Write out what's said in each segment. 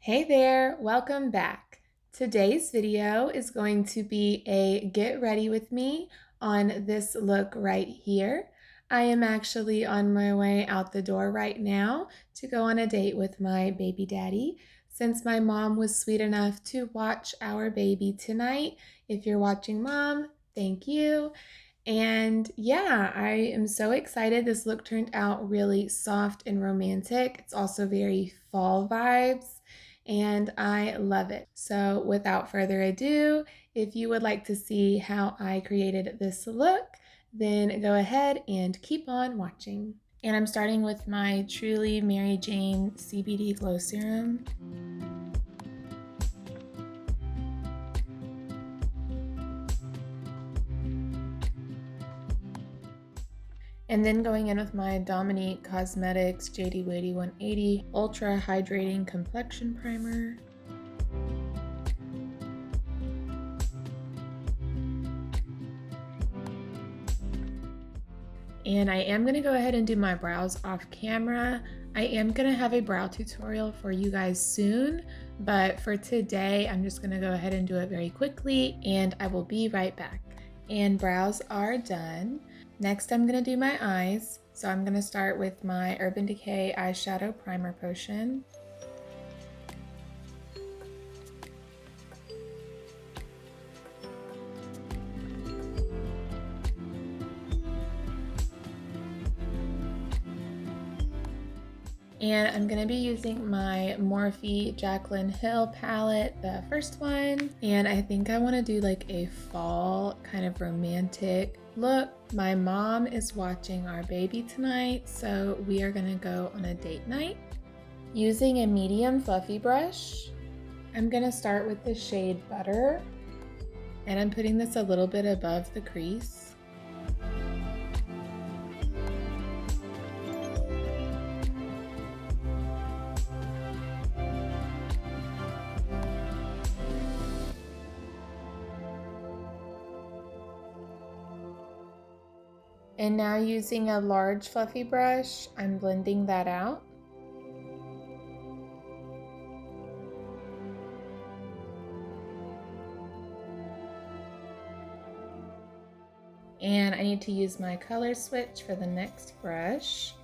Hey there, welcome back. Today's video is going to be a get ready with me on this look right here. I am actually on my way out the door right now to go on a date with my baby daddy. Since my mom was sweet enough to watch our baby tonight, if you're watching, Mom, thank you. And yeah, I am so excited. This look turned out really soft and romantic. It's also very fall vibes, and I love it. So without further ado, if you would like to see how I created this look, then go ahead and keep on watching. And I'm starting with my Truly Mary Jane CBD Glow Serum. And then going in with my Dominique Cosmetics JD Wadey 180 Ultra Hydrating Complexion Primer. And I am going to go ahead and do my brows off camera. I am going to have a brow tutorial for you guys soon, but for today, I'm just going to go ahead and do it very quickly, and I will be right back. And brows are done. Next, I'm going to do my eyes. So I'm going to start with my Urban Decay Eyeshadow Primer Potion. And I'm going to be using my Morphe Jaclyn Hill palette, the first one. And I think I want to do like a fall kind of romantic look. My mom is watching our baby tonight, so we are going to go on a date night. Using a medium fluffy brush, I'm going to start with the shade Butter. And I'm putting this a little bit above the crease. And now using a large fluffy brush, I'm blending that out. And I need to use my color switch for the next brush.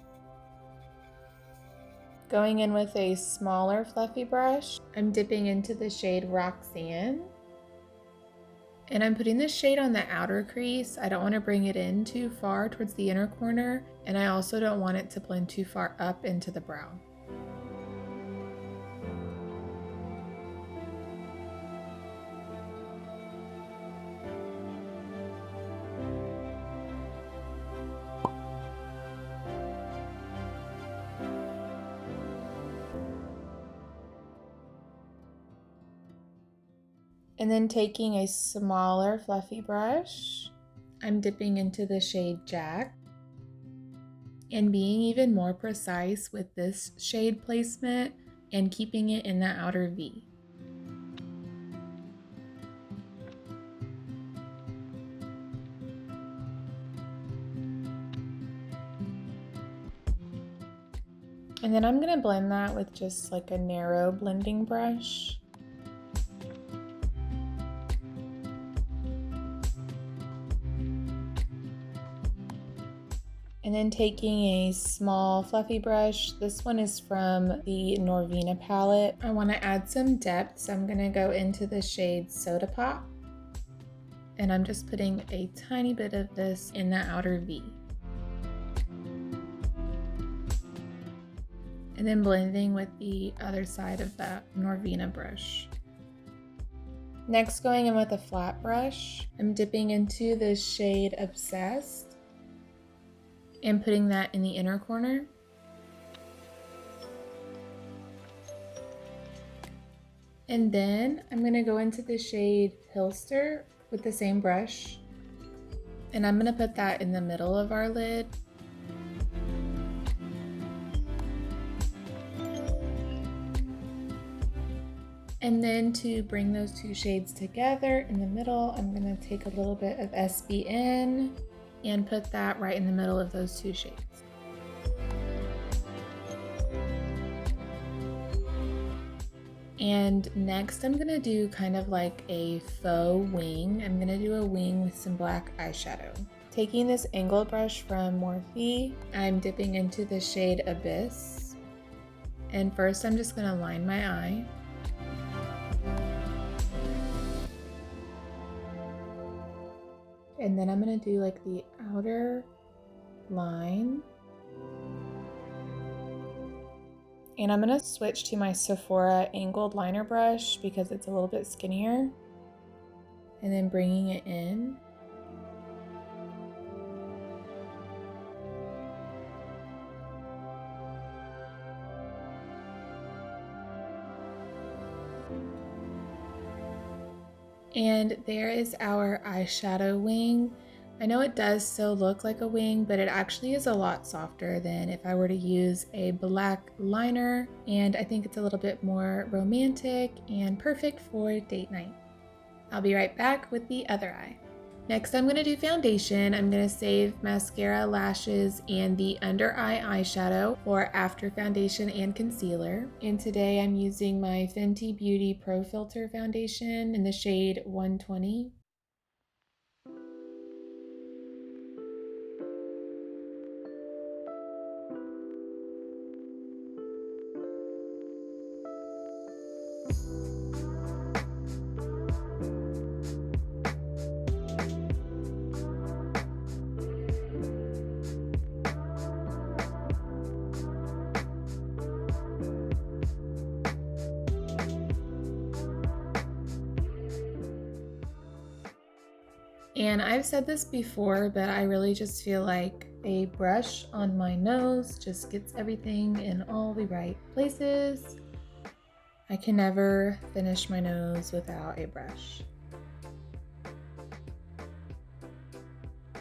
Going in with a smaller fluffy brush, I'm dipping into the shade Roxanne. And I'm putting this shade on the outer crease. I don't want to bring it in too far towards the inner corner, and I also don't want it to blend too far up into the brow. And then taking a smaller fluffy brush, I'm dipping into the shade Jack and being even more precise with this shade placement and keeping it in the outer V. And then I'm going to blend that with just like a narrow blending brush. And then taking a small fluffy brush, this one is from the Norvina palette. I want to add some depth, so I'm going to go into the shade Soda Pop. And I'm just putting a tiny bit of this in the outer V. And then blending with the other side of that Norvina brush. Next, going in with a flat brush, I'm dipping into the shade Obsessed and putting that in the inner corner. And then I'm going to go into the shade Filt'r with the same brush, and I'm going to put that in the middle of our lid. And then to bring those two shades together in the middle, I'm going to take a little bit of SBN and put that right in the middle of those two shades. And next I'm gonna do kind of like a faux wing. I'm gonna do a wing with some black eyeshadow. Taking this angled brush from Morphe, I'm dipping into the shade Abyss. And first I'm just gonna line my eye. And then I'm gonna do like the outer line. And I'm gonna switch to my Sephora angled liner brush because it's a little bit skinnier. And then bringing it in. And there is our eyeshadow wing. I know it does still look like a wing, but it actually is a lot softer than if I were to use a black liner, and I think it's a little bit more romantic and perfect for date night. I'll be right back with the other eye. Next, I'm going to do foundation. I'm going to save mascara, lashes, and the under eye eyeshadow for after foundation and concealer. And today I'm using my Fenty Beauty Pro Filt'r foundation in the shade 120. And I've said this before, but I really just feel like a brush on my nose just gets everything in all the right places. I can never finish my nose without a brush.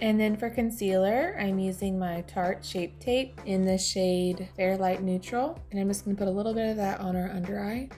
And then for concealer, I'm using my Tarte Shape Tape in the shade Fair Light Neutral. And I'm just gonna put a little bit of that on our under eye.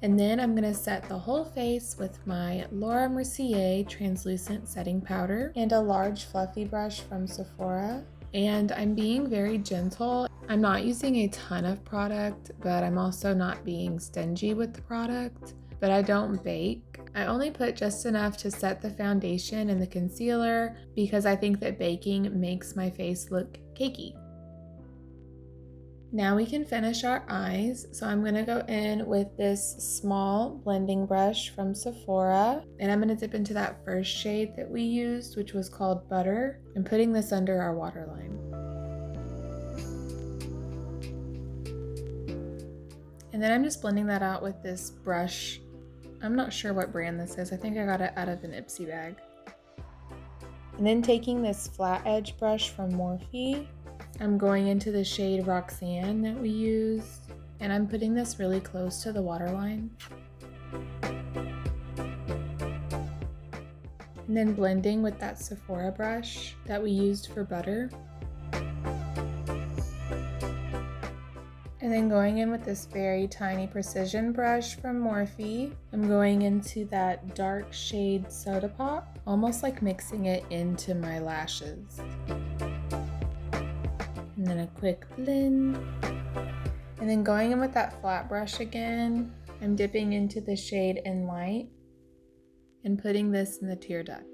And then I'm gonna set the whole face with my Laura Mercier translucent setting powder and a large fluffy brush from Sephora. And I'm being very gentle. I'm not using a ton of product, but I'm also not being stingy with the product. But I don't bake. I only put just enough to set the foundation and the concealer because I think that baking makes my face look cakey. Now we can finish our eyes. So I'm gonna go in with this small blending brush from Sephora, and I'm gonna dip into that first shade that we used, which was called Butter, and putting this under our waterline. And then I'm just blending that out with this brush. I'm not sure what brand this is. I think I got it out of an Ipsy bag. And then taking this flat edge brush from Morphe, I'm going into the shade Roxanne that we used, and I'm putting this really close to the waterline. And then blending with that Sephora brush that we used for Butter. And then going in with this very tiny precision brush from Morphe, I'm going into that dark shade Soda Pop, almost like mixing it into my lashes. And then a quick blend. And then going in with that flat brush again, I'm dipping into the shade In Light and putting this in the tear duct.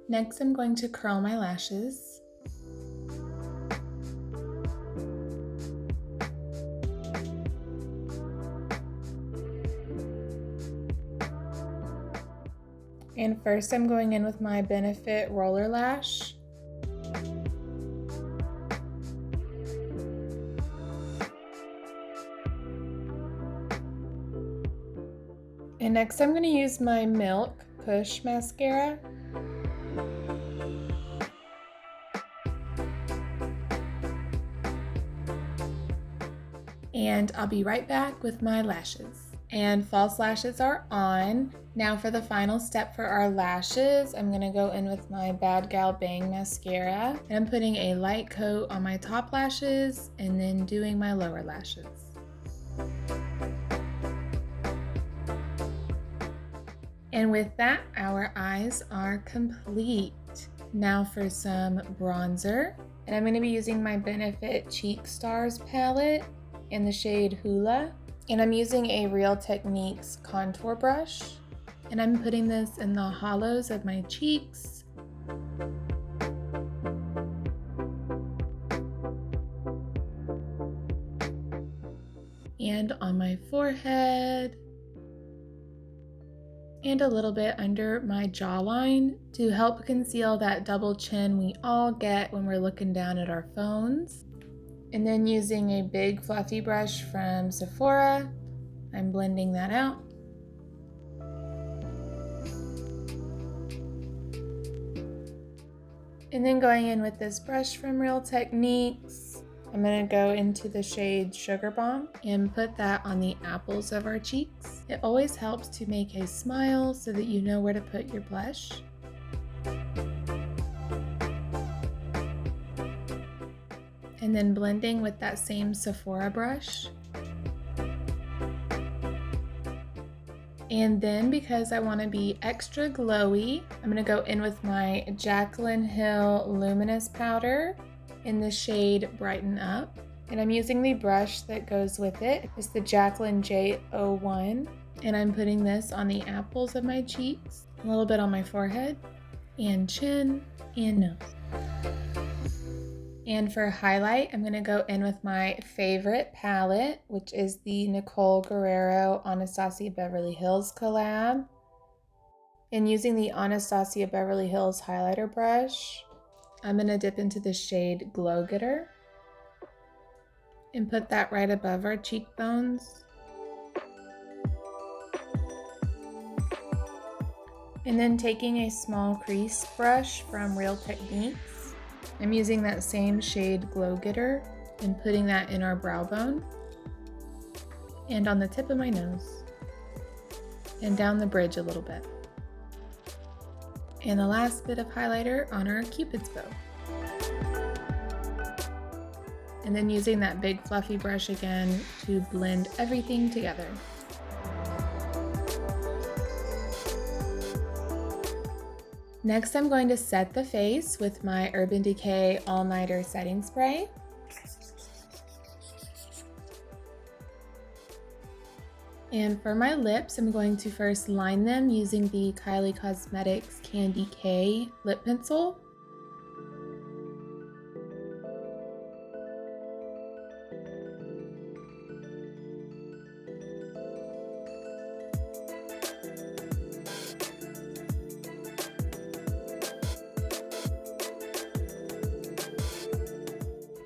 Next, I'm going to curl my lashes. And first I'm going in with my Benefit Roller Lash. And next I'm going to use my Milk Push Mascara. And I'll be right back with my lashes. And false lashes are on. Now for the final step for our lashes, I'm gonna go in with my Bad Gal Bang mascara. And I'm putting a light coat on my top lashes and then doing my lower lashes. And with that, our eyes are complete. Now for some bronzer. And I'm gonna be using my Benefit Cheek Stars palette in the shade Hula. And I'm using a Real Techniques contour brush. And I'm putting this in the hollows of my cheeks. And on my forehead. And a little bit under my jawline to help conceal that double chin we all get when we're looking down at our phones. And then using a big fluffy brush from Sephora, I'm blending that out. And then going in with this brush from Real Techniques, I'm gonna go into the shade Sugar Bomb and put that on the apples of our cheeks. It always helps to make a smile so that you know where to put your blush. And then blending with that same Sephora brush. And then because I want to be extra glowy, I'm going to go in with my Jaclyn Hill Luminous powder in the shade Brighten Up. And I'm using the brush that goes with it. It's the Jaclyn J01. And I'm putting this on the apples of my cheeks, a little bit on my forehead and chin and nose. And for highlight, I'm gonna go in with my favorite palette, which is the Nicole Guerrero Anastasia Beverly Hills collab. And using the Anastasia Beverly Hills highlighter brush, I'm gonna dip into the shade Glow Getter and put that right above our cheekbones. And then taking a small crease brush from Real Techniques, I'm using that same shade Glow Getter and putting that in our brow bone and on the tip of my nose and down the bridge a little bit. And the last bit of highlighter on our Cupid's bow. And then using that big fluffy brush again to blend everything together. Next, I'm going to set the face with my Urban Decay All Nighter Setting Spray. And for my lips, I'm going to first line them using the Kylie Cosmetics Candy K lip pencil.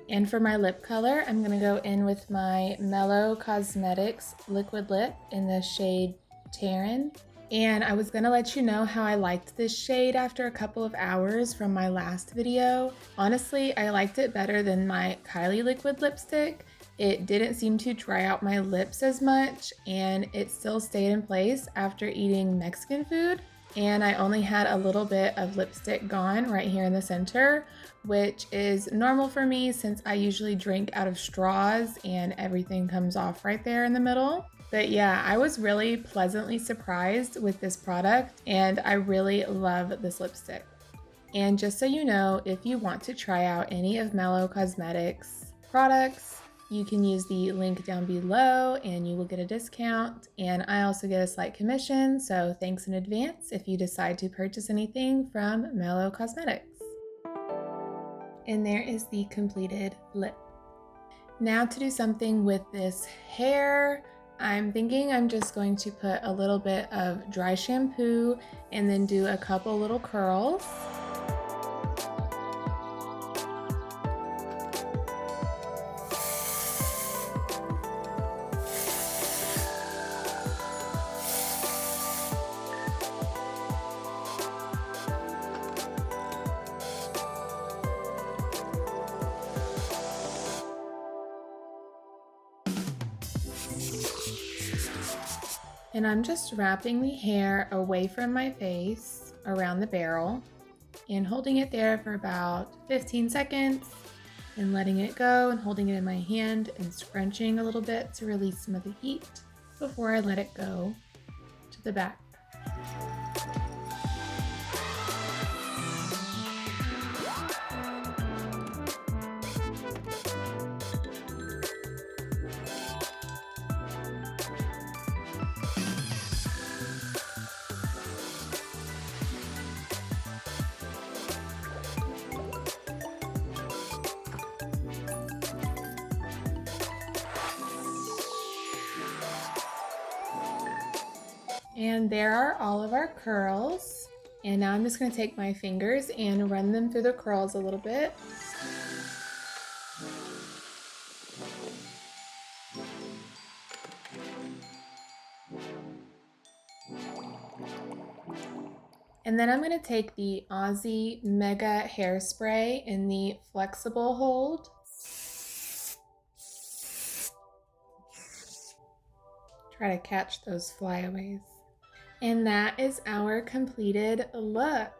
And for my lip color, I'm gonna go in with my Mellow Cosmetics Liquid Lip in the shade Terran. And I was gonna let you know how I liked this shade after a couple of hours from my last video. Honestly, I liked it better than my Kylie liquid lipstick. It didn't seem to dry out my lips as much, and it still stayed in place after eating Mexican food. And I only had a little bit of lipstick gone right here in the center, which is normal for me since I usually drink out of straws and everything comes off right there in the middle. But yeah, I was really pleasantly surprised with this product and I really love this lipstick. And just so you know, if you want to try out any of Mellow Cosmetics products, you can use the link down below and you will get a discount. And I also get a slight commission, so thanks in advance if you decide to purchase anything from Mellow Cosmetics. And there is the completed lip. Now to do something with this hair, I'm thinking I'm just going to put a little bit of dry shampoo and then do a couple little curls. And I'm just wrapping the hair away from my face around the barrel and holding it there for about 15 seconds and letting it go and holding it in my hand and scrunching a little bit to release some of the heat before I let it go to the back. And there are all of our curls. And now I'm just going to take my fingers and run them through the curls a little bit. And then I'm going to take the Aussie Mega Hairspray in the flexible hold. Try to catch those flyaways. And that is our completed look.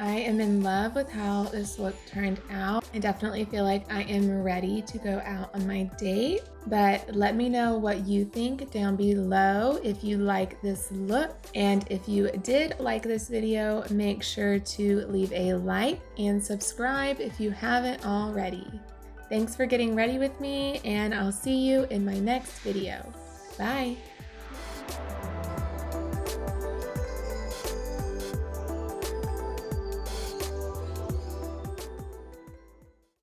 I am in love with how this look turned out. I definitely feel like I am ready to go out on my date, but let me know what you think down below if you like this look. And if you did like this video, make sure to leave a like and subscribe if you haven't already. Thanks for getting ready with me, and I'll see you in my next video. Bye.